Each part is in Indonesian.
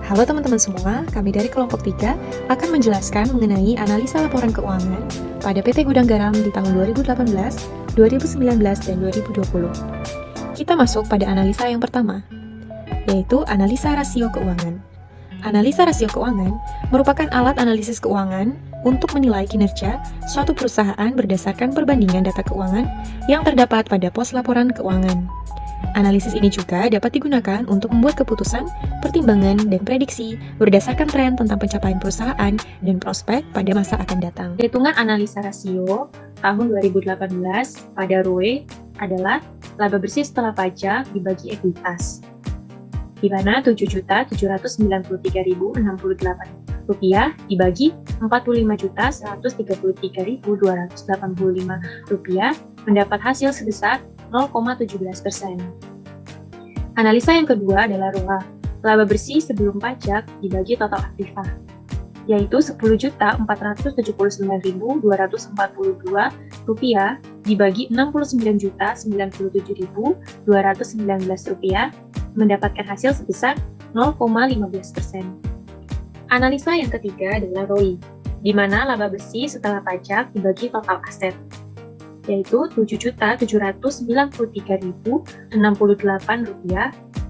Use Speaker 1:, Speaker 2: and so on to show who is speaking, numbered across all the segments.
Speaker 1: Halo teman-teman semua, kami dari kelompok 3 akan menjelaskan mengenai analisa laporan keuangan pada PT Gudang Garam di tahun 2018, 2019, dan 2020. Kita masuk pada analisa yang pertama, yaitu analisa rasio keuangan. Analisa rasio keuangan merupakan alat analisis keuangan untuk menilai kinerja suatu perusahaan berdasarkan perbandingan data keuangan yang terdapat pada pos laporan keuangan. Analisis ini juga dapat digunakan untuk membuat keputusan, pertimbangan, dan prediksi berdasarkan tren tentang pencapaian perusahaan dan prospek pada masa akan datang.
Speaker 2: Perhitungan analisa rasio tahun 2018 pada ROE adalah laba bersih setelah pajak dibagi ekuitas, di mana Rp7.993.068 dibagi Rp45.133.285 mendapat hasil sebesar 0,17%. Analisa yang kedua adalah ROA, laba bersih sebelum pajak dibagi total aktiva, yaitu Rp10.479.242 dibagi Rp69.097.219 mendapatkan hasil sebesar 0,15%. Analisa yang ketiga adalah ROI, di mana laba bersih setelah pajak dibagi total aset, yaitu Rp7.793.068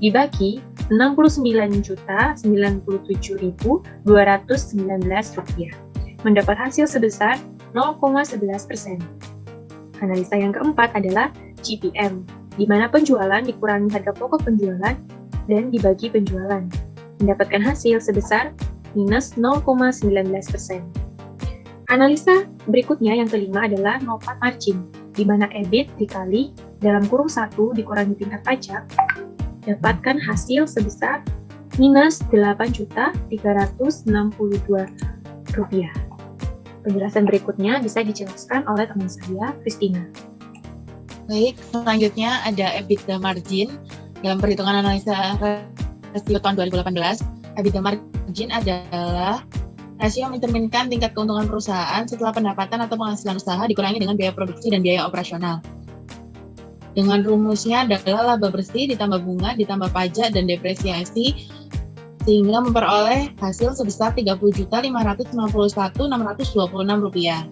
Speaker 2: dibagi Rp69.097.219 mendapat hasil sebesar 0,11%. Analisa yang keempat adalah GPM, di mana penjualan dikurangi harga pokok penjualan dan dibagi penjualan, mendapatkan hasil sebesar minus 0,19%. Analisa berikutnya yang kelima adalah NOPAT margin, di mana EBIT dikali dalam kurung 1 dikurangi tingkat pajak, dapatkan hasil sebesar minus Rp8.362. Penjelasan berikutnya bisa dijelaskan oleh teman saya, Christina.
Speaker 3: Baik, selanjutnya ada EBITDA margin. Dalam perhitungan analisa rasio tahun 2018, EBITDA margin adalah rasio yang mencerminkan tingkat keuntungan perusahaan setelah pendapatan atau penghasilan usaha dikurangi dengan biaya produksi dan biaya operasional. Dengan rumusnya adalah laba bersih ditambah bunga ditambah pajak dan depresiasi sehingga memperoleh hasil sebesar Rp30.591.626.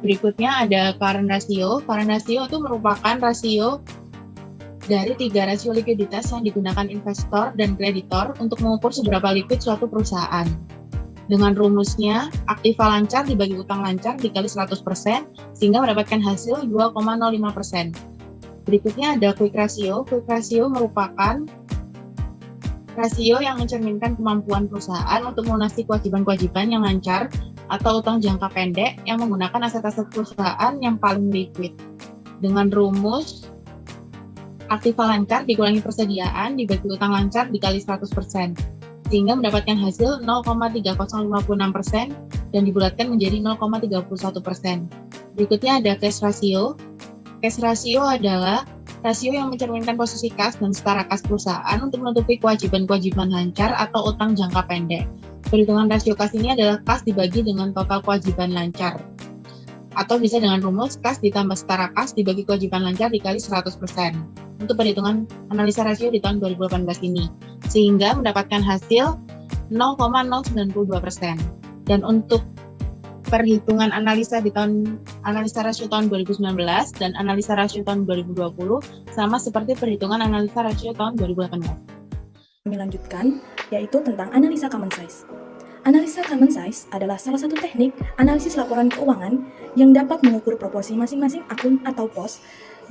Speaker 3: Berikutnya ada current ratio. Current ratio itu merupakan rasio dari 3 rasio likuiditas yang digunakan investor dan kreditor untuk mengukur seberapa liquid suatu perusahaan. Dengan rumusnya, aktiva lancar dibagi utang lancar dikali 100% sehingga mendapatkan hasil 2,05%. Berikutnya ada quick ratio. Quick ratio merupakan rasio yang mencerminkan kemampuan perusahaan untuk melunasi kewajiban-kewajiban yang lancar atau utang jangka pendek yang menggunakan aset-aset perusahaan yang paling liquid. Dengan rumus, aktiva lancar dikurangi persediaan dibagi utang lancar dikali 100%, sehingga mendapatkan hasil 0,3056% dan dibulatkan menjadi 0,31%. Berikutnya ada cash ratio. Cash ratio adalah rasio yang mencerminkan posisi kas dan setara kas perusahaan untuk menutupi kewajiban-kewajiban lancar atau utang jangka pendek. Perhitungan rasio kas ini adalah kas dibagi dengan total kewajiban lancar. Atau bisa dengan rumus kas ditambah setara kas dibagi kewajiban lancar dikali 100%. Untuk perhitungan analisa rasio di tahun 2018 ini. Sehingga mendapatkan hasil 0,092%. Dan untuk perhitungan analisa rasio tahun 2019 dan analisa rasio tahun 2020 sama seperti perhitungan analisa rasio tahun 2018.
Speaker 4: Kami lanjutkan, yaitu tentang analisa common size. Analisa common size adalah salah satu teknik analisis laporan keuangan yang dapat mengukur proporsi masing-masing akun atau pos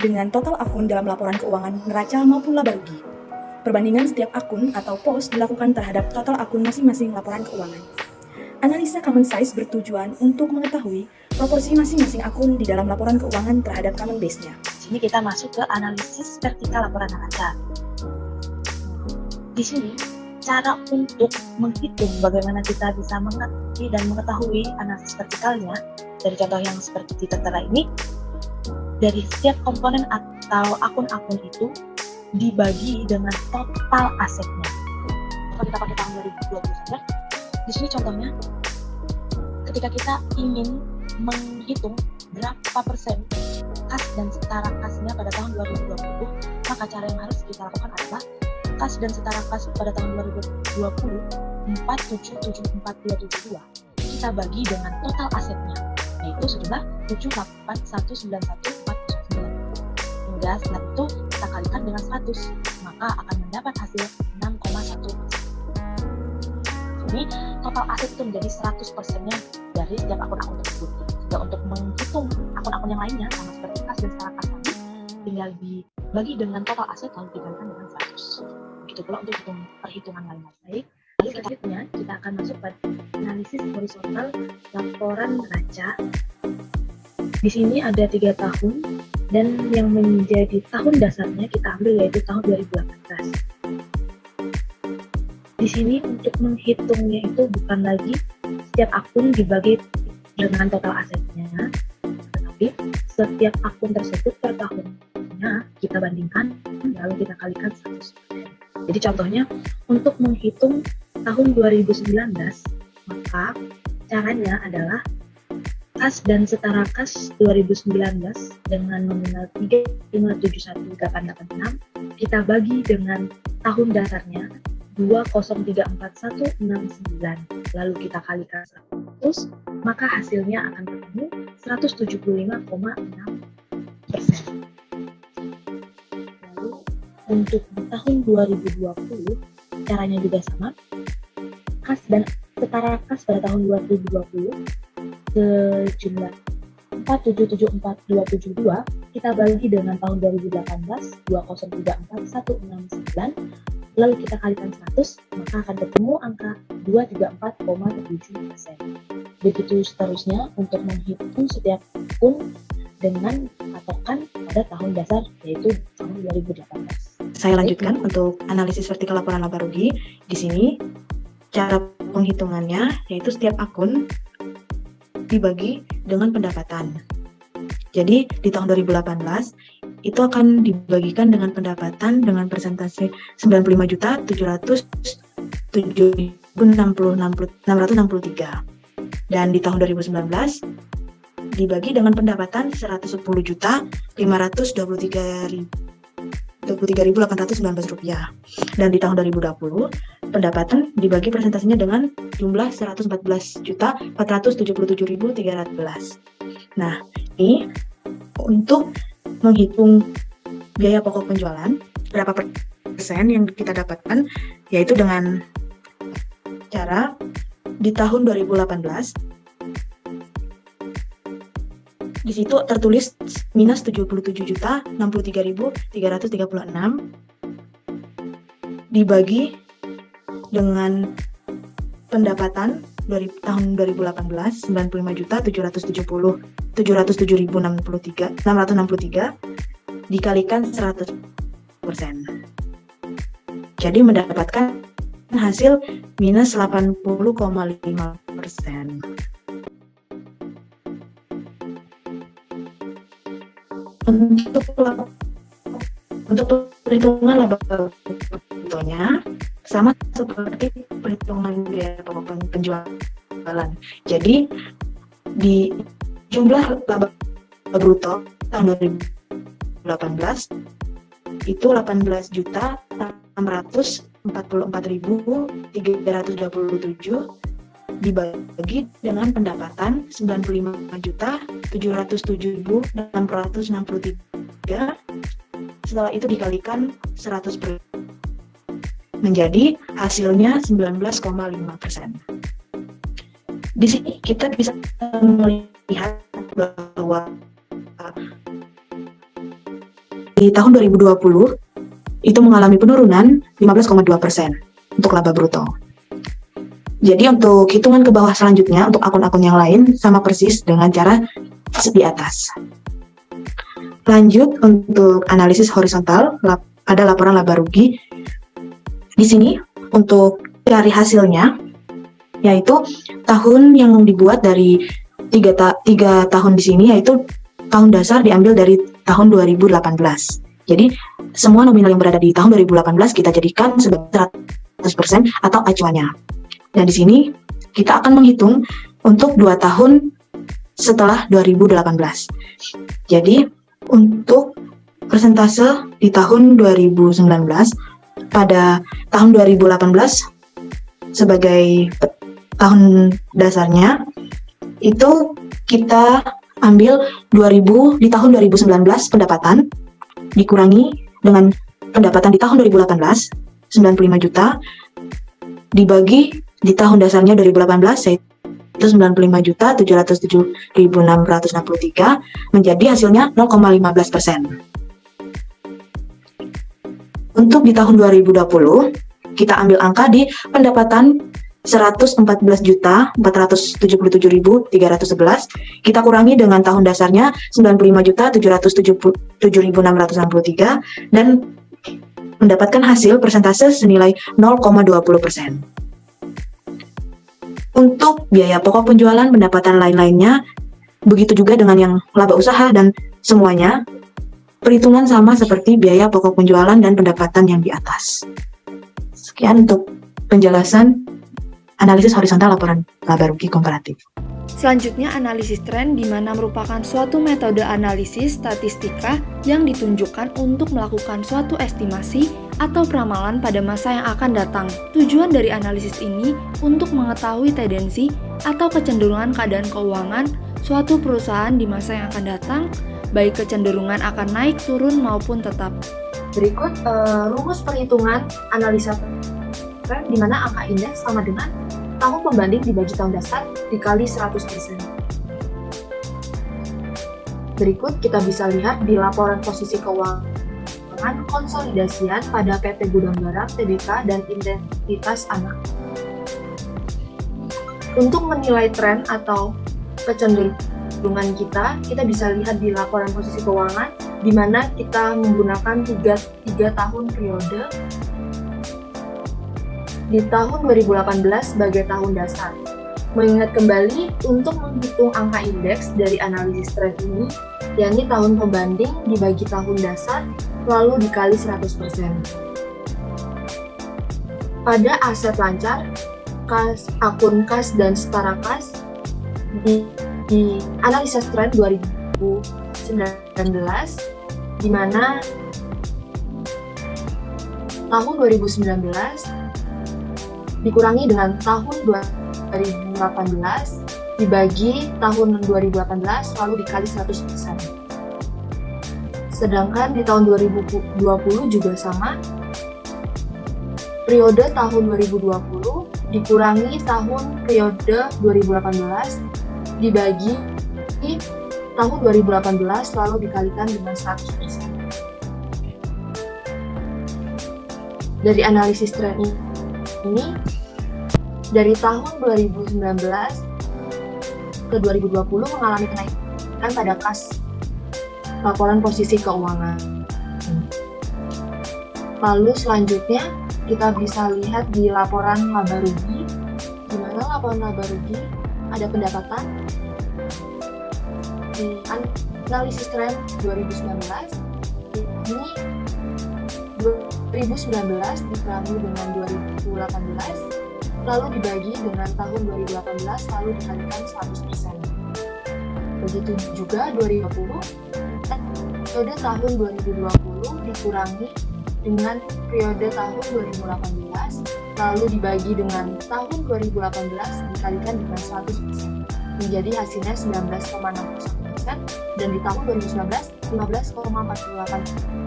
Speaker 4: dengan total akun dalam laporan keuangan neraca maupun laba rugi. Perbandingan setiap akun atau pos dilakukan terhadap total akun masing-masing laporan keuangan. Analisa common size bertujuan untuk mengetahui proporsi masing-masing akun di dalam laporan keuangan terhadap common base-nya.
Speaker 5: Sini kita masuk ke analisis vertikal laporan neraca. Di sini, cara untuk menghitung bagaimana kita bisa mengerti dan mengetahui analisis vertikalnya dari contoh yang seperti tertera ini, dari setiap komponen atau akun-akun itu dibagi dengan total asetnya. Kalau kita pakai tahun 2020 saja, di sini contohnya, ketika kita ingin menghitung berapa persen kas dan setara kasnya pada tahun 2020, maka cara yang harus kita lakukan adalah kas dan setara kas pada tahun 2020 4774272 kita bagi dengan total asetnya, yaitu sejumlah 7819149. Hingga setelah itu kita kalikan dengan 100, maka akan mendapat hasil 6,1%. Jadi total aset itu menjadi 100%-nya dari setiap akun-akun tersebut. Jika untuk menghitung akun-akun yang lainnya sama seperti kas dan setara kas tadi, tinggal dibagi dengan total aset lalu dikalikan dengan 100. Begitu pula untuk perhitungan lainnya. Baik, lalu selanjutnya kita akan masuk pada analisis horizontal laporan neraca. Di sini ada 3 tahun dan yang menjadi tahun dasarnya kita ambil yaitu tahun 2018. Di sini untuk menghitungnya itu bukan lagi setiap akun dibagi dengan total asetnya, tetapi setiap akun tersebut per tahunnya kita bandingkan lalu kita kalikan 100%. Jadi contohnya untuk menghitung tahun 2019, maka caranya adalah kas dan setara kas 2019 dengan nominal 3571886 kita bagi dengan tahun dasarnya 2034169 lalu kita kalikan 100, maka hasilnya akan ketemu 175,6%. Lalu untuk di tahun 2020 caranya juga sama, kas dan setara kas pada tahun 2020 sejumlah 4774272 kita bagi dengan tahun 2018 2034169 lalu kita kalikan 100, maka akan ketemu angka 234,7%. Begitu seterusnya untuk menghitung setiap akun dengan patokan pada tahun dasar yaitu tahun 2018.
Speaker 1: Saya lanjutkan untuk analisis vertikal laporan laba rugi. Di sini cara penghitungannya yaitu setiap akun dibagi dengan pendapatan. Jadi di tahun 2018 itu akan dibagikan dengan pendapatan dengan persentase 95.007.663 dan di tahun 2019 dibagi dengan pendapatan 110.523.819 rupiah dan di tahun 2020 pendapatan dibagi presentasinya dengan jumlah 114.477.311. Nah, ini untuk menghitung biaya pokok penjualan berapa persen yang kita dapatkan, yaitu dengan cara di tahun 2018 di situ tertulis minus 77.063.336 dibagi dengan pendapatan dari tahun 2018 95.707.663 dikalikan 100%. Jadi mendapatkan hasil minus 80,5%. Untuk perhitungan laba brutonya sama seperti perhitungan biaya pokok penjualan. Jadi di jumlah laba bruto tahun 2018 itu 18.644.327 dibagi dengan pendapatan 95.707.663. Setelah itu dikalikan 100%. Menjadi hasilnya 19,5%. Di sini kita bisa melihat bahwa di tahun 2020 itu mengalami penurunan 15,2% untuk laba bruto. Jadi untuk hitungan ke bawah selanjutnya untuk akun-akun yang lain sama persis dengan cara di atas. Lanjut untuk analisis horizontal pada laporan laba rugi. Di sini untuk cari hasilnya yaitu tahun yang dibuat dari tiga tahun di sini, yaitu tahun dasar diambil dari tahun 2018. Jadi semua nominal yang berada di tahun 2018 kita jadikan sebagai 100% atau acuannya. Dan di sini kita akan menghitung untuk 2 tahun setelah 2018. Jadi untuk persentase di tahun 2019
Speaker 6: pada tahun 2018 sebagai tahun dasarnya, itu kita ambil 2000 di tahun 2019 pendapatan dikurangi dengan pendapatan di tahun 2018 95 juta dibagi di tahun dasarnya 2018 yaitu 95.707.663 menjadi hasilnya 0,15%. Untuk di tahun 2020 kita ambil angka di pendapatan 114.477.311 kita kurangi dengan tahun dasarnya 95.707.663 dan mendapatkan hasil persentase senilai 0,20%. Untuk biaya pokok penjualan pendapatan lain-lainnya begitu juga dengan yang laba usaha dan semuanya perhitungan sama seperti biaya pokok penjualan dan pendapatan yang di atas. Sekian untuk penjelasan analisis horizontal laporan laba rugi komparatif.
Speaker 7: Selanjutnya, analisis tren di mana merupakan suatu metode analisis statistika yang ditunjukkan untuk melakukan suatu estimasi atau peramalan pada masa yang akan datang. Tujuan dari analisis ini untuk mengetahui tendensi atau kecenderungan keadaan keuangan suatu perusahaan di masa yang akan datang, baik kecenderungan akan naik, turun, maupun tetap.
Speaker 2: Berikut rumus perhitungan analisa tren di mana angka indeks sama dengan tahun pembanding dibagi tahun dasar dikali 100%. Berikut kita bisa lihat di laporan posisi keuangan konsolidasian pada PT Gudang Garam, Tbk, dan identitas anak. Untuk menilai tren atau kecenderungan kita bisa lihat di laporan posisi keuangan di mana kita menggunakan tiga tahun periode di tahun 2018 sebagai tahun dasar. Mengingat kembali untuk menghitung angka indeks dari analisis tren ini, yakni tahun pembanding dibagi tahun dasar lalu dikali 100%. Pada aset lancar, kas, akun kas dan setara kas di analisis tren 2019 di mana tahun 2019 dikurangi dengan tahun 2018 dibagi tahun 2018 lalu dikali 100%. Sedangkan di tahun 2020 juga sama, periode tahun 2020 dikurangi tahun periode 2018 dibagi tahun 2018 lalu dikalikan dengan 100%. Dari analisis tren ini, dari tahun 2019 ke 2020 mengalami kenaikan pada kas laporan posisi keuangan. Lalu selanjutnya kita bisa lihat di laporan laba rugi, di mana laporan laba rugi ada pendapatan di analisis tren 2019 ini 2019 dikurangi dengan 2018 lalu dibagi dengan tahun 2018 lalu dikalikan 100%. Begitu juga 2020 periode tahun 2020 dikurangi dengan periode tahun 2018 lalu dibagi dengan tahun 2018 dikalikan dengan 100% menjadi hasilnya 19,61% dan di tahun 2019 15,48%.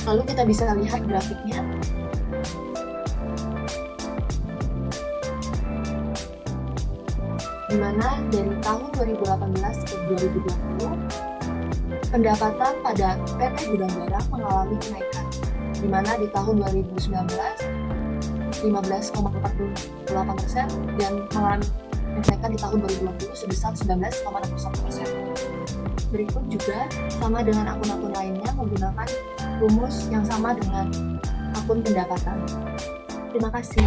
Speaker 2: Lalu kita bisa lihat grafiknya. Di mana dari tahun 2018 ke 2020 pendapatan pada PT Gudang Garam mengalami kenaikan. Di mana di tahun 2019 15,48% dan mengalami kenaikan di tahun 2020 sebesar 19,61%. Berikut juga sama dengan akun-akun lainnya menggunakan rumus yang sama dengan akun pendapatan. Terima kasih.